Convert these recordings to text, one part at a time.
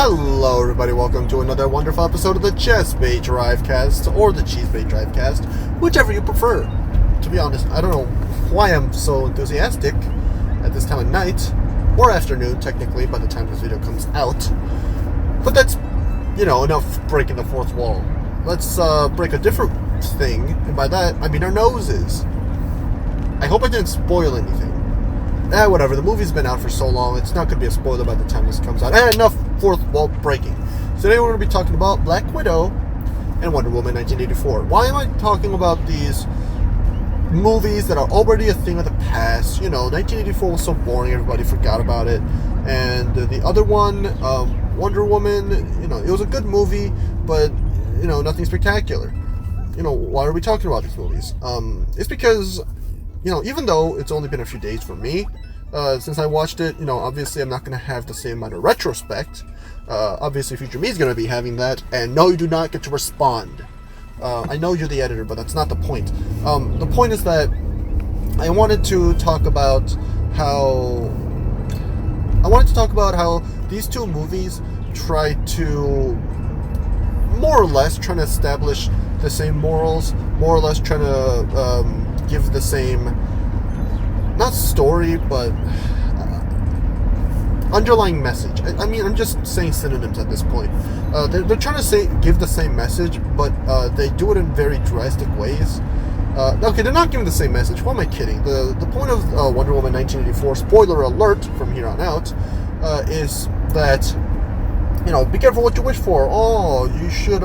Hello everybody, welcome to another wonderful episode of the Chessbait Drivecast, or the Chessbait Drivecast, whichever you prefer. To be honest, I don't know why I'm so enthusiastic at this time of night, or afternoon technically by the time this video comes out. But that's, enough breaking the fourth wall. Let's break a different thing, and by that I mean our noses. I hope I didn't spoil anything. Whatever, the movie's been out for so long, it's not going to be a spoiler by the time this comes out. Enough fourth wall breaking. So today we're going to be talking about Black Widow and Wonder Woman 1984. Why am I talking about these movies that are already a thing of the past? 1984 was so boring, everybody forgot about it. And the other one, Wonder Woman, it was a good movie, but, nothing spectacular. Why are we talking about these movies? It's because, even though it's only been a few days for me, since I watched it, obviously I'm not going to have the same amount of retrospect. Obviously future me is going to be having that, and no, you do not get to respond. I know you're the editor, but that's not the point. The point is that I wanted to talk about how these two movies try to more or less trying to establish the same morals, more or less trying to give the same, not story, but underlying message. I'm just saying synonyms at this point. They're trying to give the same message, but they do it in very drastic ways. Okay, they're not giving the same message. Who am I kidding? The point of Wonder Woman 1984, spoiler alert from here on out, is that, be careful what you wish for. Oh, you should,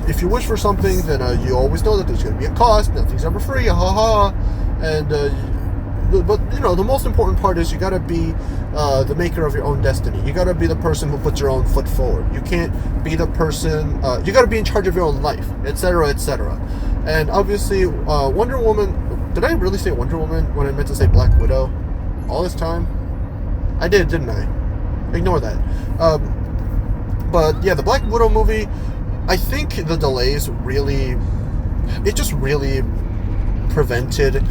if you wish for something, then you always know that there's going to be a cost. Nothing's ever free, haha. And, but, the most important part is you got to be the maker of your own destiny. You got to be the person who puts your own foot forward. You can't be the person, you got to be in charge of your own life, etc., etc. And obviously, Wonder Woman, did I really say Wonder Woman when I meant to say Black Widow all this time? I did, didn't I? Ignore that. But yeah, the Black Widow movie, I think the delays really prevented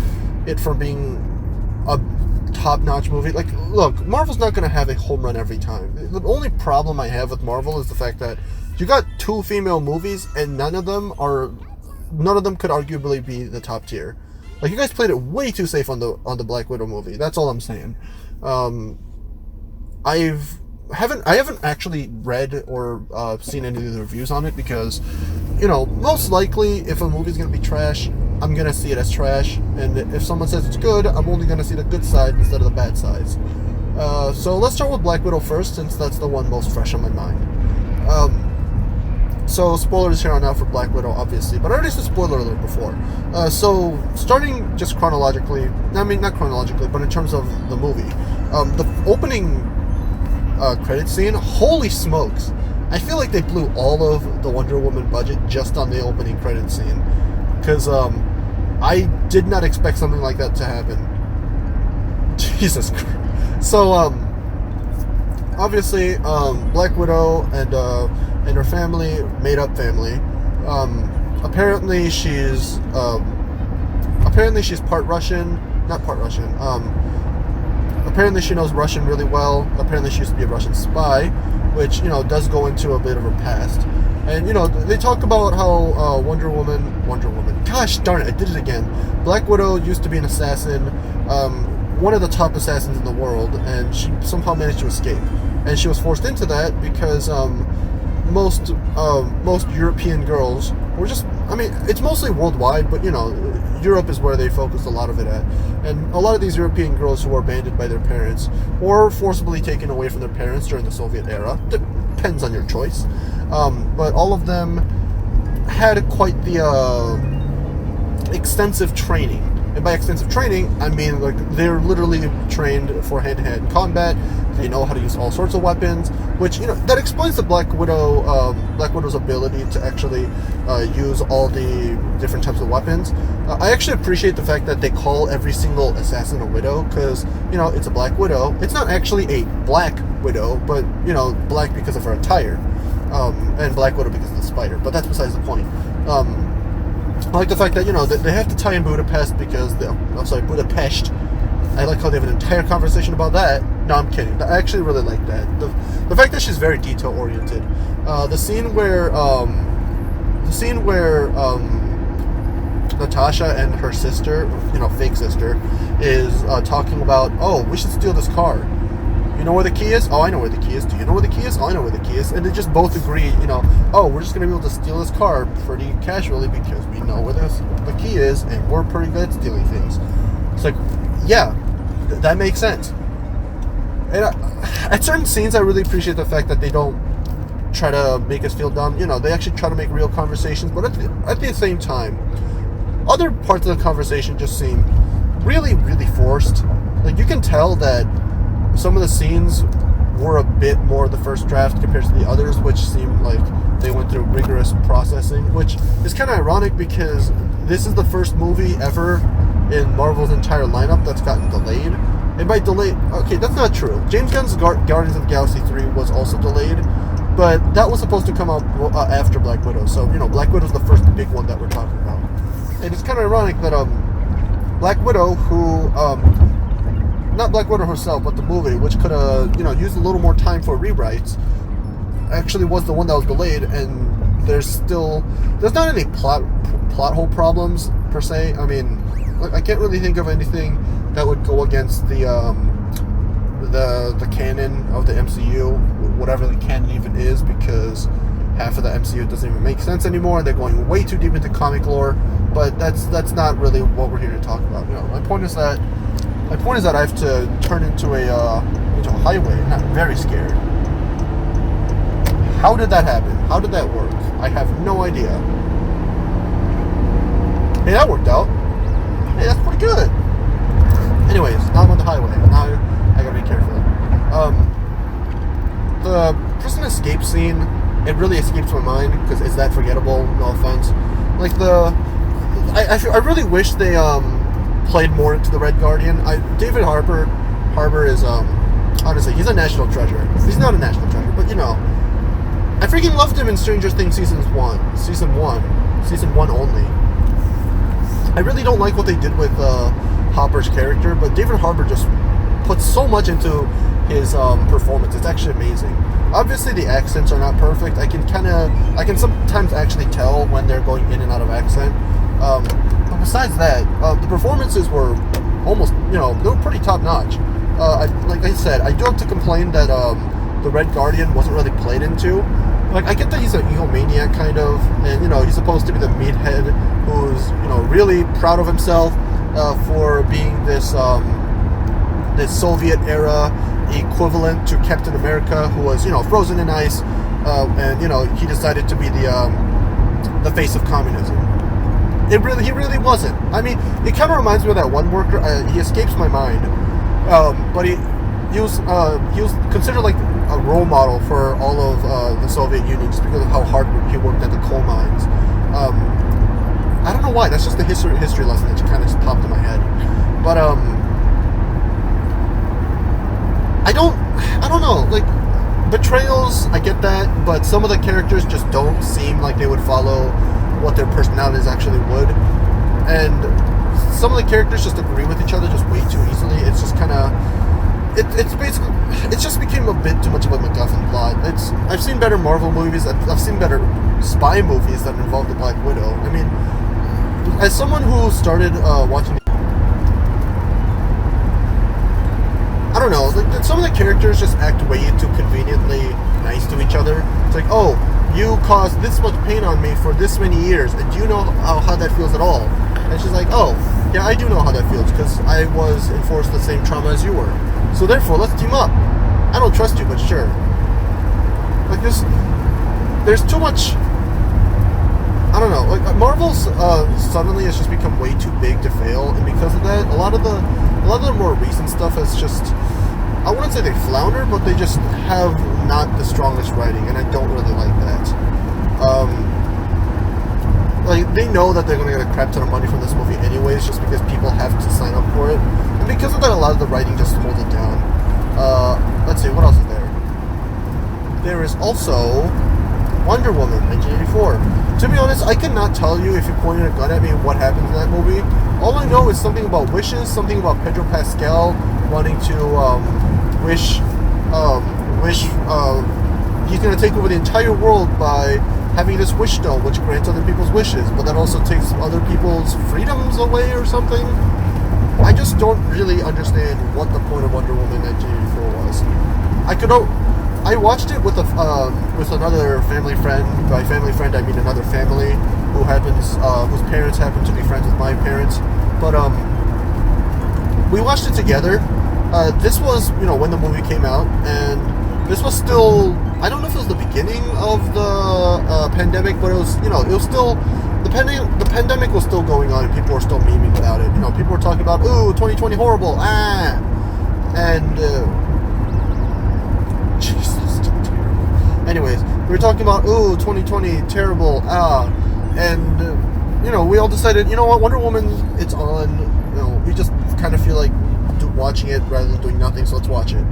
it from being a top-notch movie. Like, look, Marvel's not going to have a home run every time. The only problem I have with Marvel is the fact that you got two female movies and none of them could arguably be the top tier. Like, you guys played it way too safe on the Black Widow movie. That's all I'm saying. I haven't actually read or seen any of the reviews on it because, most likely if a movie's going to be trash, I'm going to see it as trash. And if someone says it's good, I'm only going to see the good side instead of the bad sides. So let's start with Black Widow first, since that's the one most fresh on my mind. So spoilers here on out for Black Widow, obviously, but I already said spoiler alert before. So starting just chronologically, not chronologically, but in terms of the movie, the opening credit scene, holy smokes, I feel like they blew all of the Wonder Woman budget just on the opening credit scene, because I did not expect something like that to happen. Jesus Christ. So obviously Black Widow and her family, made up family, apparently she's part Russian, not part Russian, apparently she knows Russian really well. Apparently she used to be a Russian spy, which, does go into a bit of her past. And, they talk about how Wonder Woman, gosh darn it, I did it again. Black Widow used to be an assassin, one of the top assassins in the world, and she somehow managed to escape. And she was forced into that because most European girls were just, it's mostly worldwide, but, Europe is where they focus a lot of it at. And a lot of these European girls who were abandoned by their parents or forcibly taken away from their parents during the Soviet era, depends on your choice, but all of them had quite the extensive training. And by extensive training, I mean, like, they're literally trained for hand-to-hand combat. They know how to use all sorts of weapons, which, that explains the Black Widow's ability to actually use all the different types of weapons. I actually appreciate the fact that they call every single assassin a widow, because, it's a Black Widow. It's not actually a Black Widow, but, black because of her attire, and Black Widow because of the spider, but that's besides the point. I like the fact that, they have to tie in Budapest because, Budapest. I like how they have an entire conversation about that. No, I'm kidding. I actually really like that. the fact that she's very detail oriented. The scene where Natasha and her sister, fake sister, is talking about, oh, we should steal this car. You know where the key is? Oh, I know where the key is. Do you know where the key is? Oh, I know where the key is. And they just both agree, oh, we're just going to be able to steal this car pretty casually because we know where the key is and we're pretty good at stealing things. It's like, yeah, that makes sense. And at certain scenes, I really appreciate the fact that they don't try to make us feel dumb. They actually try to make real conversations, but at the same time, other parts of the conversation just seem really, really forced. Like, you can tell that some of the scenes were a bit more the first draft compared to the others, which seemed like they went through rigorous processing, which is kind of ironic because this is the first movie ever in Marvel's entire lineup that's gotten delayed. And by delayed, okay, that's not true. James Gunn's Guardians of the Galaxy 3 was also delayed, but that was supposed to come out after Black Widow. So, Black Widow's the first big one that we're talking about. And it's kind of ironic that Black Widow, who not Black Widow herself, but the movie, which could have, used a little more time for rewrites, actually was the one that was delayed, and there's not any plot hole problems, per se. I mean, I can't really think of anything that would go against the canon of the MCU, whatever the canon even is, because half of the MCU doesn't even make sense anymore, and they're going way too deep into comic lore, but that's not really what we're here to talk about. My point is that I have to turn into a highway, and I'm very scared. How did that happen? How did that work? I have no idea. Hey, that worked out. Hey, that's pretty good. Anyways, now I'm on the highway. Now I gotta be careful. The prison escape scene, it really escapes my mind because it's that forgettable. No offense. Like I really wish they played more into the Red Guardian. David Harbour is honestly, he's a national treasure. He's not a national treasure, but I freaking loved him in Stranger Things season one only. I really don't like what they did with Hopper's character, but David Harbour just puts so much into his performance. It's actually amazing. Obviously, the accents are not perfect. I can sometimes actually tell when they're going in and out of accent. But besides that, the performances were almost, they were pretty top notch. Like I said, I do have to complain that the Red Guardian wasn't really played into. Like, I get that he's an egomaniac, kind of, and, he's supposed to be the meathead who's, really proud of himself for being this Soviet-era equivalent to Captain America, who was, frozen in ice, and, he decided to be the face of communism. He really wasn't. I mean, it kind of reminds me of that one worker. He escapes my mind, but he was considered like a role model for all of the Soviet Union just because of how hard he worked at the coal mines. I don't know why. That's just a history lesson that kind of just popped in my head. But I don't know. Like, betrayals, I get that, but some of the characters just don't seem like they would follow what their personalities actually would, and some of the characters just agree with each other just way too easily. It's just kind of, it's basically, it just became a bit too much of a MacGuffin plot. I've seen better Marvel movies, I've seen better spy movies that involved the Black Widow. I mean, as someone who started watching, I don't know, like, some of the characters just act way too conveniently nice to each other. It's like, oh, you caused this much pain on me for this many years, and do you know how that feels at all? And she's like, oh, yeah, I do know how that feels, because I was enforced the same trauma as you were. So therefore, let's team up. I don't trust you, but sure. Like, there's too much, I don't know, like, Marvel's suddenly has just become way too big to fail, and because of that, a lot of the more recent stuff has just, I wouldn't say they flounder, but they just have not the strongest writing, and I don't really like that. Like, they know that they're going to get a crap ton of money from this movie anyways, just because people have to sign up for it. And because of that, a lot of the writing just holds it down. Let's see, what else is there? There is also Wonder Woman, 1984. To be honest, I cannot tell you, if you pointed a gun at me, what happens in that movie. All I know is something about wishes, something about Pedro Pascal wanting to wish he's going to take over the entire world by having this wish stone, which grants other people's wishes, but that also takes other people's freedoms away or something. I just don't really understand what the point of Wonder Woman 1984 was. I watched it with another family friend. By family friend, I mean another family whose parents happen to be friends with my parents. But we watched it together. This was, when the movie came out, and this was still, I don't know if it was the beginning of the pandemic, but it was still, the pandemic was still going on, and people were still memeing about it. People were talking about, ooh, 2020 horrible, and, Jesus, terrible. Anyways, we were talking about, ooh, 2020 terrible, and, we all decided, what, Wonder Woman, it's on, we just kind of feel like watching it rather than doing nothing, so let's watch it.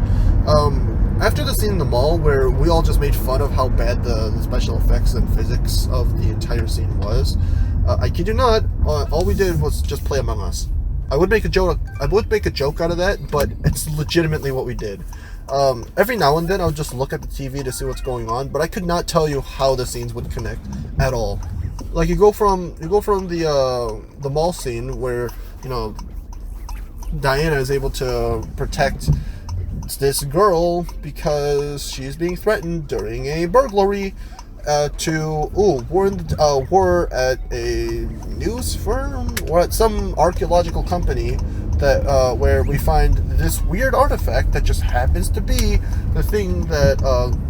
After the scene in the mall, where we all just made fun of how bad the special effects and physics of the entire scene was, I kid you not, all we did was just play Among Us. I would make a joke out of that, but it's legitimately what we did. Every now and then, I would just look at the TV to see what's going on, but I could not tell you how the scenes would connect at all. Like, you go from the mall scene where, Diana is able to protect this girl because she's being threatened during a burglary, we're at a news firm, or at some archaeological company that where we find this weird artifact that just happens to be the thing that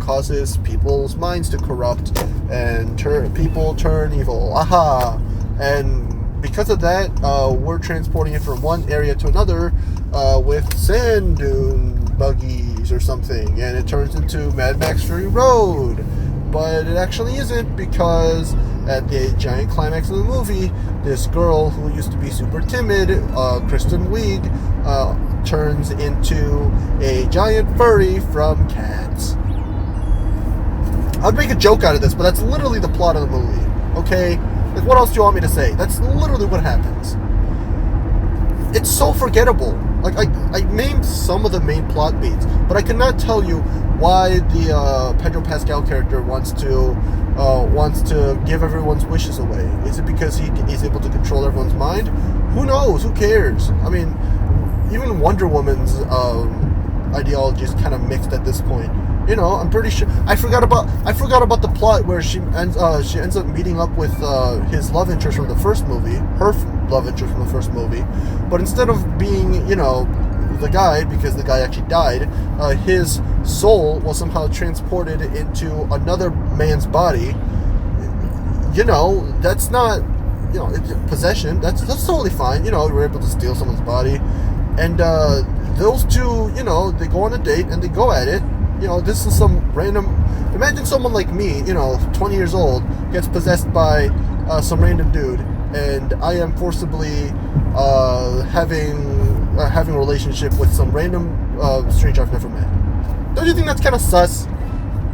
causes people's minds to corrupt and people turn evil. Aha! And because of that, we're transporting it from one area to another with sand dune buggies or something, and it turns into Mad Max Fury Road. But it actually isn't, because at the giant climax of the movie, this girl who used to be super timid, Kristen Wiig, turns into a giant furry from Cats. I'd make a joke out of this, but that's literally the plot of the movie. Okay? Like, what else do you want me to say? That's literally what happens. It's so forgettable. Like, I named some of the main plot beats, but I could not tell you why the Pedro Pascal character wants to give everyone's wishes away. Is it because he's able to control everyone's mind? Who knows? Who cares? I mean, even Wonder Woman's ideology is kind of mixed at this point. I'm pretty sure I forgot about the plot where she ends up meeting up with his love interest from the first movie, her love interest from the first movie, but instead of being the guy, because the guy actually died, his soul was somehow transported into another man's body. That's not possession. That's totally fine. We're able to steal someone's body, and those two, they go on a date and they go at it. This is some random... Imagine someone like me, 20 years old, gets possessed by some random dude, and I am forcibly having a relationship with some random stranger I've never met. Don't you think that's kind of sus?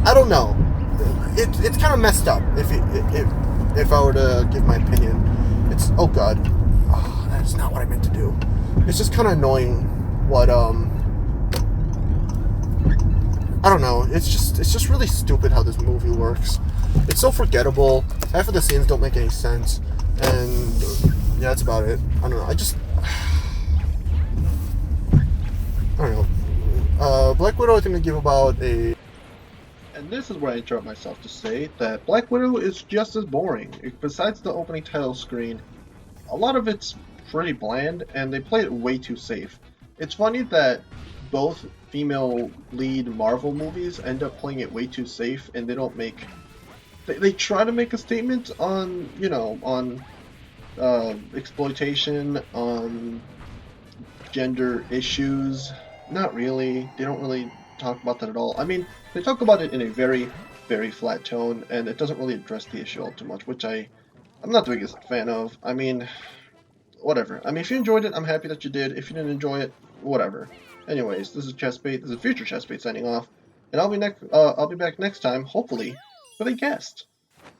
I don't know. It's kind of messed up, if I were to give my opinion. It's... Oh, God. Oh, that's not what I meant to do. It's just kind of annoying what, I don't know. It's just really stupid how this movie works. It's so forgettable. Half of the scenes don't make any sense, and yeah, that's about it. I don't know. I don't know. Black Widow, I think I give about a. And this is where I interrupt myself to say that Black Widow is just as boring. Besides the opening title screen, a lot of it's pretty bland, and they play it way too safe. It's funny that both female lead Marvel movies end up playing it way too safe, and they don't make... They try to make a statement on, on exploitation, on gender issues. Not really. They don't really talk about that at all. I mean, they talk about it in a very, very flat tone, and it doesn't really address the issue all too much, which I'm not the biggest fan of. I mean, whatever. I mean, if you enjoyed it, I'm happy that you did. If you didn't enjoy it, whatever. Anyways, this is Chessbait. This is Future Chessbait signing off, and I'll be back next time, hopefully, with a guest.